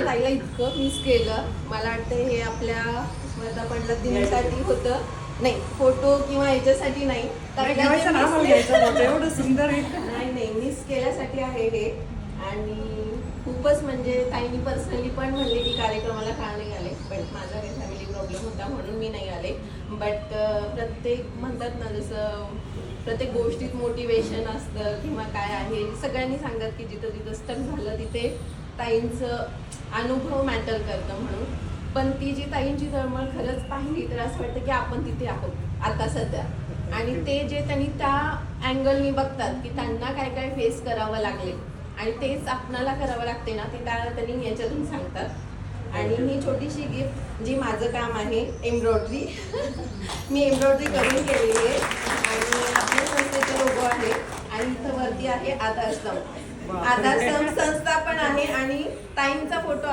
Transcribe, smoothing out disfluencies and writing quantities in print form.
ताईला इतकं मिस केलं. मला वाटतं हे आपल्या वर्धापनला दिनासाठी होतं, नाही फोटो किंवा याच्यासाठी नाही, एवढं सुंदर आहे. नाही मिस केल्यासाठी आहे हे. आणि खूपच म्हणजे ताईंनी पर्सनली पण म्हणले की कार्यक्रमाला का नाही आले, पण माझा काही फॅमिली प्रॉब्लेम होता म्हणून मी नाही आले. बट प्रत्येक म्हणतात ना, जसं प्रत्येक गोष्टीत मोटिवेशन असतं किंवा काय आहे, सगळ्यांनी सांगतात की जिथं जिथं स्टक झालं तिथे ताईंचं अनुभव मॅटर करतं म्हणून. पण ती जी ताईंची तळमळ खरंच पाहिली तर असं वाटतं की आपण तिथे आहोत आता सध्या. आणि ते जे त्यांनी त्या अँगलनी बघतात की त्यांना काय काय फेस करावं लागले आणि तेच आपणाला करावं लागते ना, ते त्यांनी याच्यातून सांगतात. आणि ही छोटीशी गिफ्ट जी माझं काम आहे एम्ब्रॉयडरी मी एम्ब्रॉयडरी करून केलेली आहे. आणि आपल्या संस्थेचा लोगो आहे आणि इथं वरती आहे आधारस्तंभ. आधारस्तंभ संस्था पण आहे आणि ताईंचा फोटो